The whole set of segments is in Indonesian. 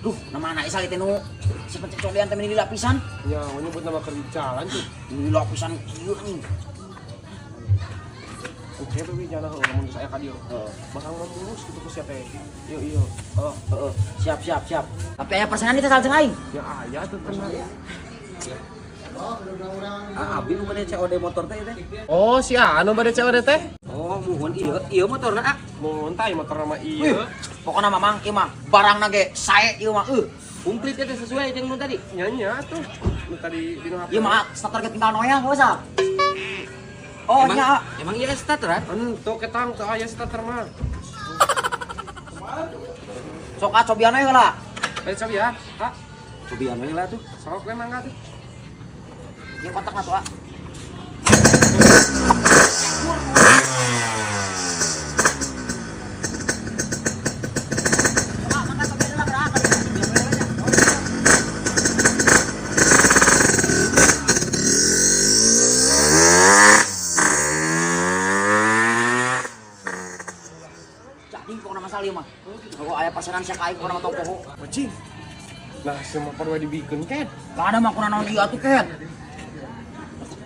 Duh, nama anak Isal itu nu si pencecobean temen ini lapisan. Ya, menyebut nama kerja jalan tuh. Ini lapisan kieu anjing. Oke, tapi jangan ngomong saya ka dieu. Bakal ngomong gitu ku sia teh. Iya. Siap. Tapi aya persenan itu saljeung aing. Ya aya tuh tenang. Abi nu bade COD motor teh teh. Oh, si anu bade COD teh? Oh, muhun ieu motorna. Mun tah motor nama ieu. Pokoknya mamang ieu mah barangna ge sae ieu mah komplit teh sesuai jeung nu tadi. Nya tuh. Nu tadi dinu HP. Ieu mah starter ge tinggal noya geus ah. Oh nya. Emang iya starter kan? Ento ketang teu aya starter mah. Sok cobian we heula. Bade cobi ya. Ha, Cobian we heula tuh. sok we mangga tuh. Ieu kontakna tuh ah. Mah. Kalau aya pasaran sia ka aing kurang tong poho. Anjing. Nah, si motor we dibikeun ket. Ka ada mah kurang naon ieu atuh ket.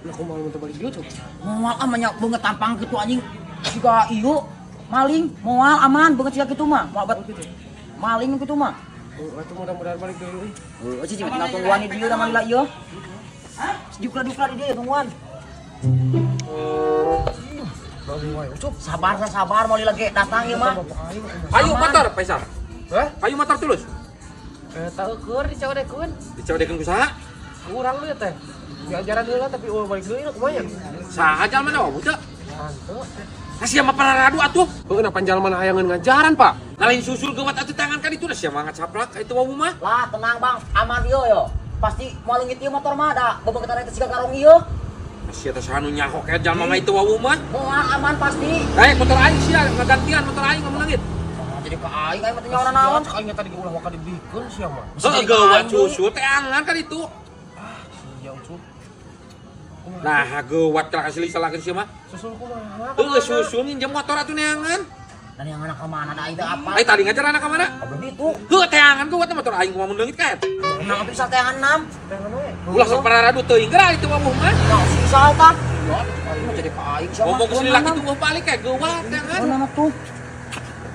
Lah kumaha mun teu balik dieu coba. Moal amanya beungeut tampang kitu anjing. Siga ieu maling moal aman beungeut siga kitu mah. Moal bat maling kitu mah. Oh, atuh mudah-mudahan balik deui euy. Heuh, cenah tinggal tungguan di dieu da malila ieu. Dukla di dieu tungguan. Sabar mau lagi datang ya mah. Ayo motor, Faisal. Hah? Ayo motor tulus. Tahu keur dicodekeun. Dicodekeun ku saha? Kurang lu teh. Diajaran heula tapi balik deui kumaha? Saha jalma nawa buta? Santo. Sia mah pararadu atuh. Heeh, panjal mana hayangan ngajaran, Pak? Nalain susul geuwat atuh tangan kan itu dah sia mah ngacaplak itu wawu mah. Lah tenang Bang, aman ieu yo. Pasti mau leungit ieu motor mah da bebegetan eta siga garong ieu. Sia teh sanu nyaho kayak jalma mah itu wawu mah. Moal aman pasti. Motor aing sia ngagantian motor aing ngomong langit. Jadi ka aing mah teh nyawana naon? Cak aing tadi ulah wakal dibikeun sia mah. Heeh, geuwat susul teh angan kan itu. Iya, Ucup. Nah, geuwat kala asli salakeun sia mah. Susul kumaha? Heeh, susul nginjem motor atuh neangan. Dan yang anak kemana da aing teh apa? Ai tadi ngajar anak ka mana? Abdi itu. Heuh, teh angan geuwat motor aing kumaha mun leungit kan. Nang atuh sal teangan 6. Jangan we. Ulah sok pararadu teuing geura itu wawu mah. Nah, si sal tah. Aing jadi ka aing sia mah. Ngomong ke si laki tuh balik kayak geuwat ya kan. Mana tuh?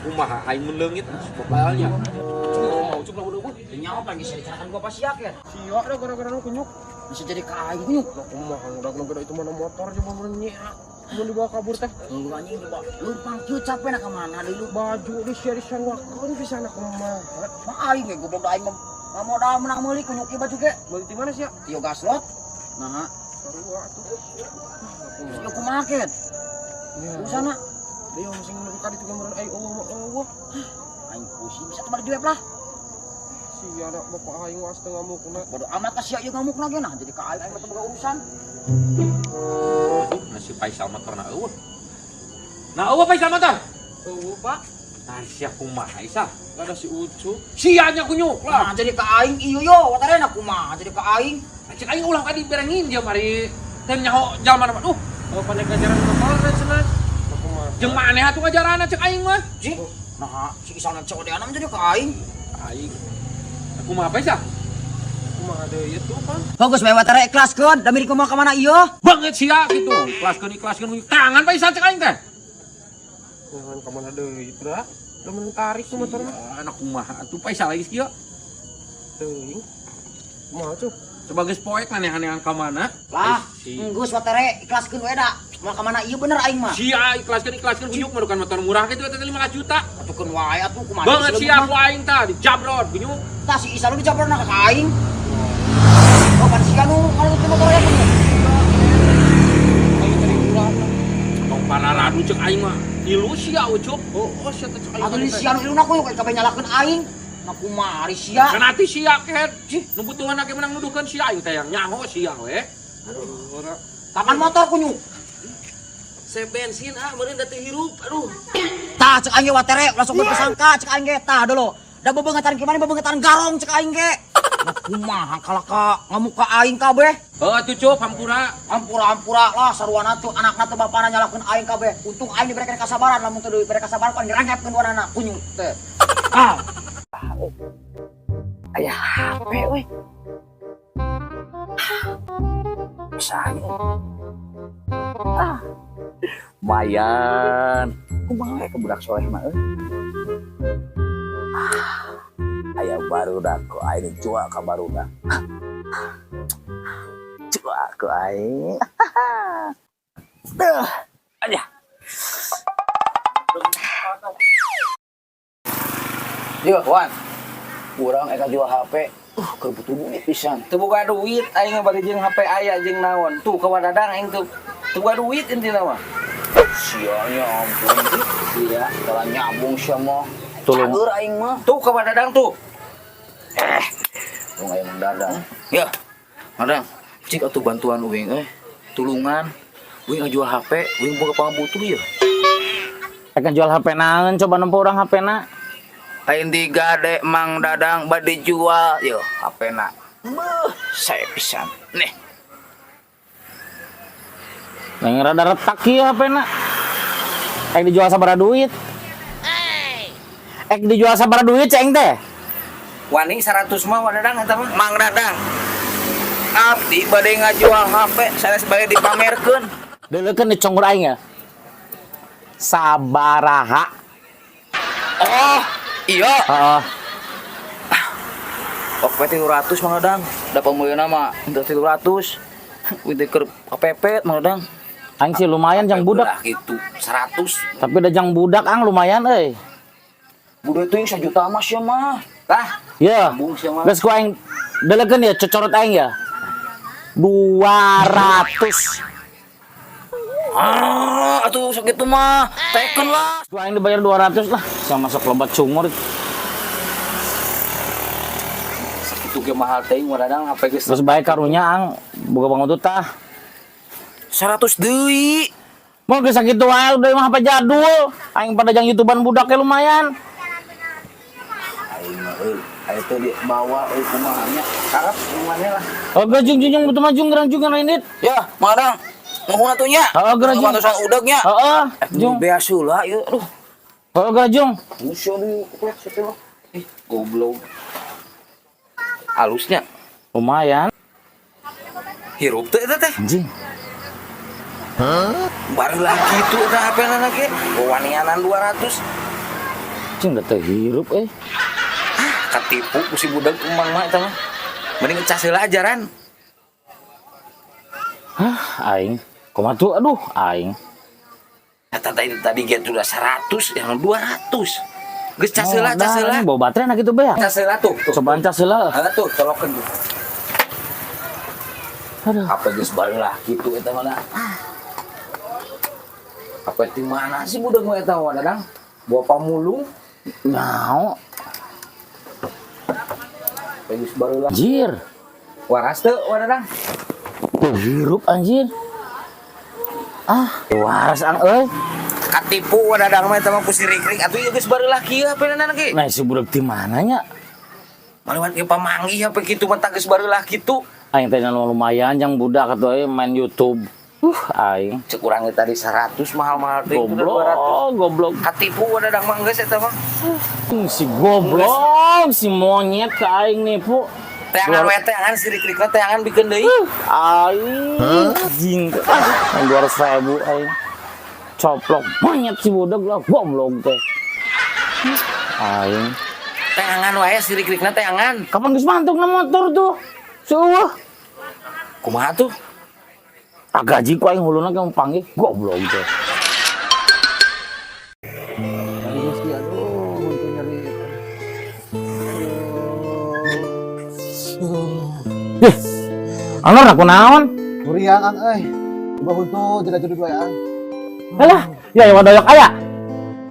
Kumaha aing mun leungit pobalnya. Mau Ucup lah udah. Nyawa pan bisa dicarakan gua pas yak ya. Sia da gara-gara lu kunyuk. Bisa jadi ka aing nyuk. Lah kumaha udah gede itu mana motor coba mun nyeak. Mun dibawa kabur teh. Lu anjing dibawa. Lu pangkieu capek na ka mana deui lu? Baju di sia disanwakeun bisa anak kumaha. Mah aing ge goblok da aing mah modal menang meuli kunyuk ieu baju ge. Beli di mana sia? Tio gaslot. Nah, Sarua atuh. ieu kumaha ket? Ya. Usana Dia masing ngeluka di gambaran ai Allah. aing pusing bisa kembali di web lah. Sia da bapak aing was teu ngamukna. Bodo amat ka sia ieu ngamukna ge nah jadi ka aing mah teu boga urusan. Masih Faisal motor na eueuh. Nah, eueuh Faisal motor. Eueuh, Pak. Nah, sia kumaha Isa? Gak ada si Ucup. Sia nya kunyuk lah. Nah jadi ka aing ieu yo watarena kumaha jadi ka aing. Cek aing ulah ka diberengin dia mari teh nyaho jalma na. Oh, pandai ngajaran motor dan cenah. Kumaha? Jeung maneh atuh ngajaranna cek aing mah. Ji, nah si Isal na COD ana jadi ka aing. Aing. Kumaha Faisal? Kumaha deui tuh, Bang? Fokus bae watara ikhlaskeun da mirik kumaha ka mana ieu? Banget sia gitu. Kelaskeun tangan Faisal cek aing teh. Jangan ka mana deui, Bra. Lamun tarik ku motorna. Anak kumaha atuh Faisal lagi kieu. Teuing. Kumaha tuh? Coba geus poek aneh-anehan ka mana? Lah, enggeus watara ikhlaskeun we da. Moal ka mana ieu bener aing mah. Sia ikhlaskeun kunyuk mah bukan motor murah gitu eta 5 juta. Atukeun wae atuh kumaha. Banget sia ku aing tah dijabrot kunyuk. Tah si Isal lu dijabrna ka aing. Oh, pan sia nu kalau itu motor ya punya. Aing tadi ulah. Tong pararadu cek aing mah. Ilu sia Ucup. Oh, sia teh cek aing. Atuh di sia nu iluna ku kabeh nyalakeun aing. Nah kumaha ari sia. Kan ati sia ket. Nu butuhan ake menang nuduhkeun sia aing teh yang nyaho sia we. Aduh, ora. Kapan motor kunyuk? Saya bensin meureun da teu hirup. Aduh. Tah cek aing ge watere langsung bersangka cek aing ge tah dulu. Da bebeungetan kieu mah bebeungetan garong cek aing ge. Nah kumaha kalaka ngamuka aing kabeh. Heuh atuh Cup hampura. Ampura-ampura lah saruana tuh anakna teh bapana nyalakeun aing kabeh. Untung aing diberikan kasabaran lamun teu diberi kasabaran pan dirangkepkeun duanana kunyuk teh. Ah. Aya HP we. Misalnya. Mayan. Kumaha ke budak soleh mah euy. Aya barudak ku aing jual ka barudak. Jual ku aing. Aja. Yo, Wan. Urang eka jual HP. Keur butuh duit pisan. Teu boga duit aing bari jeung HP aya jeung naon. Tuh ka wadadang aing teu boga duit intina mah. Sialnya ampun. Iya, kalau nyambung sama Tolong. cager aing mah. Tuh ka wadadang tuh. Tong aya mendadak. Ya. Madang, cik atuh bantuan uing tulungan. Uing jual HP, uing boga pangabutuh ya. Akan jual HP naon coba nempo orang HP na. Lain digade Mang Dadang bade jual yo HP-na. Beuh, saya pisan. Nih. Neng rada retak ieu HP na. Ek dijual sabaraha duit? Ek dijual sabaraha duit ceng teh? Wani 100 mah wadadang eta mah. Mang Dadang. Abdi bade ngajual HP, saya sebagai dipamerkeun. Deuleukeun diconggur aing ya. Sabaraha? Oh, iya. Heeh. Oke 300 Mang Dadang. Da pameulna mah 300. Wite keur kepepet Mang Dadang. Aing sih lumayan jang budak. Gitu 100. Tapi da jang budak ang lumayan euy. Budak teh 1 juta mah sia mah. Tah, Ye. bung sia mah. Geus ku aing deuleukeun ya cocorot aing ya. 200. Atuh sakitu mah. Teken lah. Ku aing dibayar 200 lah. Sama sok lobat cungor. Sakitu ge mahal teuing wadadang HP geus Terus bae karunya ang boga bangun tah. 100 deui. Mau geus sakitu wae udah mah HP jadul. Aing pada jang YouTubean budaknya lumayan. Aing mah aya teh di bawa kumaha nya. Karep mana lah. Oh gajung junjung betul maju gerang juga lain dit. Ya, Mang Dadang. Nuhun atuh nya. Heeh, gerang. Bantuan udegnya. Heeh, jung. Beasula ieu. Aduh. Heeh, gajung. Musuh di kuat situ. Goblok. Halusnya Lumayan. hirup teh eta teh. Anjing. Baru lagi itu ada HP lagi. Wanianan 200. Cing da teh hirup Katipu ku si budak emang mah eta mah. Mending cas heula ajaran. Hah, aing. Kumaha tuh? Aduh, aing. Eta tadi get sudah 100 yang 200. Geus cas heula, cas heula. Bawa baterai na kitu bea. Cas heula tuh. Cobaan cas heula. Ada tuh colokeun tuh. Aduh. Apa geus barulah kitu eta mah. Apa di mana sih budak mah eta mah Dadang? Bawa pamulung. Nyao. Apa geus barulah. Anjir. Waras teu Dadang? Tuh hirup anjir. Waras ang euy. Katipu Dadang mah eta mah ku si Rikrik atuh ieu geus barulah kieu HP-na lagi. Nah, si budak di mananya? Maliwan ieu pamanggih HP kitu mah tah geus barulah kitu. Aing teh lumayan jang budak atuh main YouTube. Aing. Cek urang tadi 100 mahal-mahal teh Goblok. Katipu Dadang mah geus eta mah. Si goblok, si monyet ke aing nipu. Teangan we teangan si Rikrik mah teangan bikin deui. Aing. Jing. 200.000 aing. Coplok monyet si budak lah goblok teh. Aing. Teangan wae si Rikrik teangan. Kapan geus mantuk na motor tuh? Seueuh. Kumaha tuh? Gaji ku aing huluna ge panggih goblok teh. Anor aku naon? Kuriang ang bahun tuh jaga judul wae ang. Alah, ya wadoyok aya.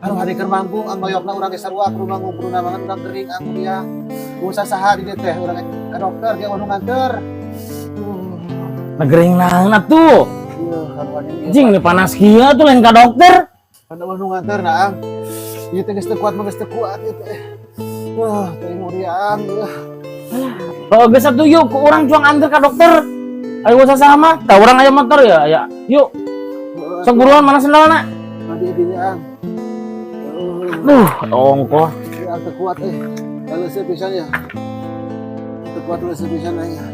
Anu hari keur manggung ang noyokna urang geus sarua kudu ngumpulna mangan urang gering ang kuriang. Usah saha di dieu teh urang ka dokter ge anu nganter. Negering naon atuh? Ieu haruan ieu. Jing ini panas kieu tuh lain ka dokter. Anu anu nganter na ang. Ieu teh geus teu kuat mah geus teu kuat ieu teh. Wah, teh kuriang. Kalau geus atuh yuk ku urang cuang anter ka dokter. Ayo usah sama, tah urang aya motor ya, aya. Yuk. Sok buruan mana sendalna? Di dinya ang. Duh, ongkoh. Ang teu kuat Kalau saya pisan ya. kuat dulu sebisa nanya.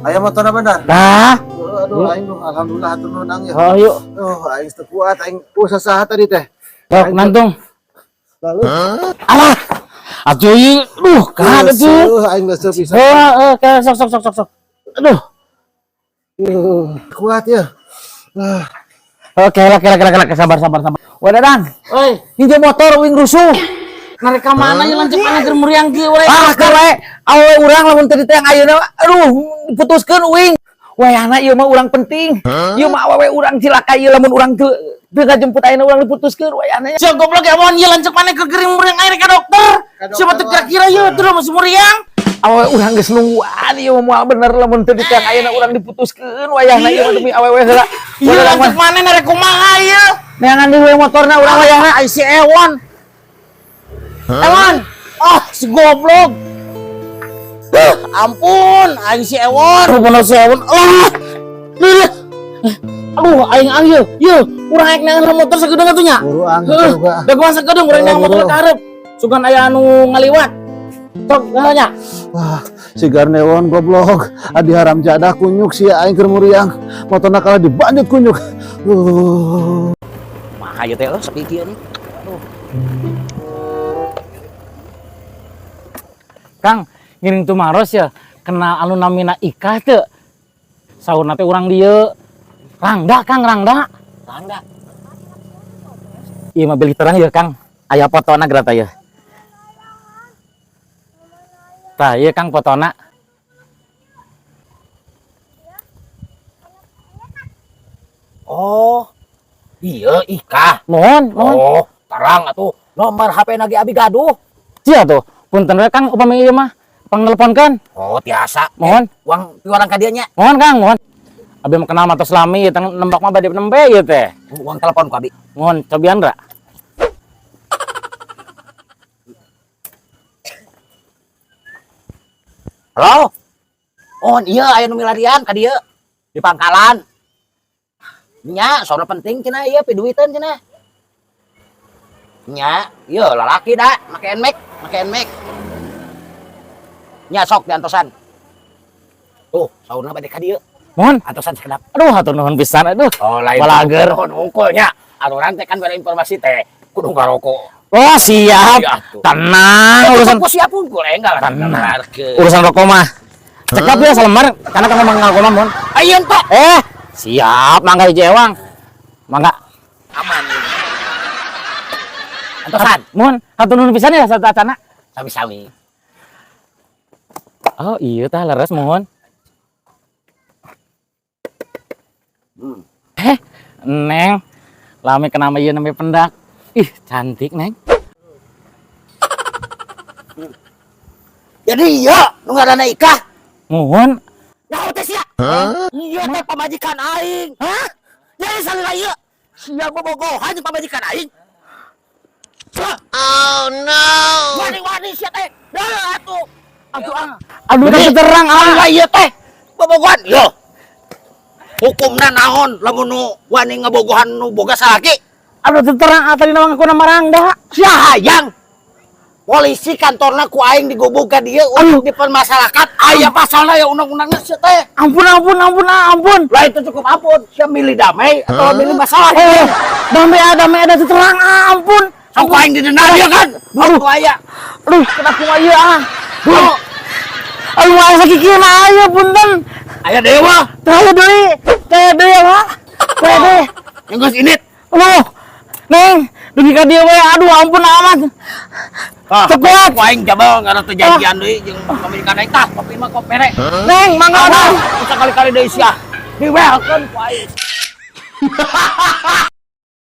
Ayah motor apa benar? Nah, Aduh, aing alhamdulillah hatur nuhun ang ya. oh yuk. Aing teu kuat, aing usaha saha tadi teh. Sok nantung. Lalu, Alah. Atuh ieu, kada tuh. aing geus teu bisa. Sok. Aduh. Kuat ya. Oke, sabar. Wah, Dadang. Oi, ninja motor wing rusuh. Nareka mana yang lancep mana keur meriang kieu we. Kawe awe urang lamun teu ditayang ayeuna. Aduh, diputuskeun wing. Wayahna ieu mah urang penting. Ieu mah awewe urang cilaka ieu lamun urang teu ngajemput ayeuna urang diputuskeun wayahna. Sia goblok ya mun ieu lancep mana keur gering meriang ayeuna ka dokter. Siapa teu kira-kira ieu terus masih meriang. Awewe urang geus nungguan ieu mah bener lamun teu ditayang ayeuna urang diputuskeun wayahna ieu demi awewe heula. Ieu lancep mana narek kumaha ieu? Neangan deui motorna urang wayahna ai si Ewon. Ewon, si goblok. Ampun, aing si Ewon. Bener si Ewon. Aduh, aing ieu, urang aek neangan motor sagedeung atuh nya. Buru ang juga. Dagoan sagedeung urang neangan motor ka hareup. Sugan aya anu ngaliwat. Sok nya. Wah, si Garnewon goblok. Adi haram jadah kunyuk si aing keur muriang. Motorna kalah dibanjut kunyuk. Mah ieu teh sepi kieu nih. Kang, ngiring tuh maros ya, kenal anu namina Ika teu. Saurna teh urang dieu. Rangda, Kang, Rangda. Ieu mah beli terang ya, Kang. Aya fotona geura teh ya. Tah, ieu Kang fotona. Oh, iya Ika. Mohon. Oh, terang atuh. Nomor HP lagi abi gaduh. Sia tuh, punten we Kang upami ieu mah pangnelponkeun. Oh, biasa. Mohon. Uang piwaran ka dieu nya. Mohon Kang, mohon. Abi mah kenal matos lami, tang nembak mah bade nembe ieu teh. Uang telepon ku abi. Mohon cobian ra. Halo? Oh, iya aya nu milarian ka dieu. Di pangkalan. Nya, soalnya penting cenah ieu piduiteun cenah. Nya, ieu lalaki da, make nmax. Nya sok diantosan. Tuh, saurna bade ka dieu. Mohon. Antosan sekedap. Aduh, hatur nuhun pisan aduh. Oh, lain Balager. Unggulnya. Aturan teh kan bere informasi teh kudu ngarokok. Oh, siap. Iya, tuh. Tenang urusan Aku siap unggul enggak lah. Tenang. Urusan rokok mah. Cekap ya salembar karena kan emang ngaku mah, Mohon. Ayeun Pak. Siap, mangga hiji ewang. Mangga. Aman. Antosan. Mohon, hatur nuhun pisan ya satacana. Sami-sami. Oh, iya tah leres mohon. Neng, lami kenapa ieu namanya pendak. Ih, cantik, Neng. Jadi iya, nu ngaranna Ika. Mohon. Nah, teh sia. Iya teh pamajikan aing. Hah? Jadi salira ieu. Sia bobogohan jeung pamajikan aing. Oh no. Wani sia teh. Dah atuh. Aduh, kasih terang Ah, ieu teh. Bobogohan. Yo. Hukumna naon lamun nu wani ngabogohan nu boga salaki? Aduh, terang tadi nama ngaku nama Rangda. Sia hayang. Polisi kantorna ku aing digubug ka dieu untuk dipermasalahkan. Aya pasalna ya undang-undangna sia teh. Ampun. Lah itu cukup ampun. Sia milih damai atau milih masalah? Damai ada terang, ampun. Sok aing didenda dia kan. Aduh aya. Aduh, kenapa mah ieu Aduh, aya sakikieun aya punten. Aya dewa. Teu deui mah. Teu deui. Yang geus init. Aduh. Neng, dugi ka dieu we. Aduh, ampun amat. Cepet. Ku aing jabal ngana teu janjian deui jeung pamilikan aing tah, kopi mah kopere. Neng, mangga. Bisa kali-kali deui sia. Diwehelkeun ku aing.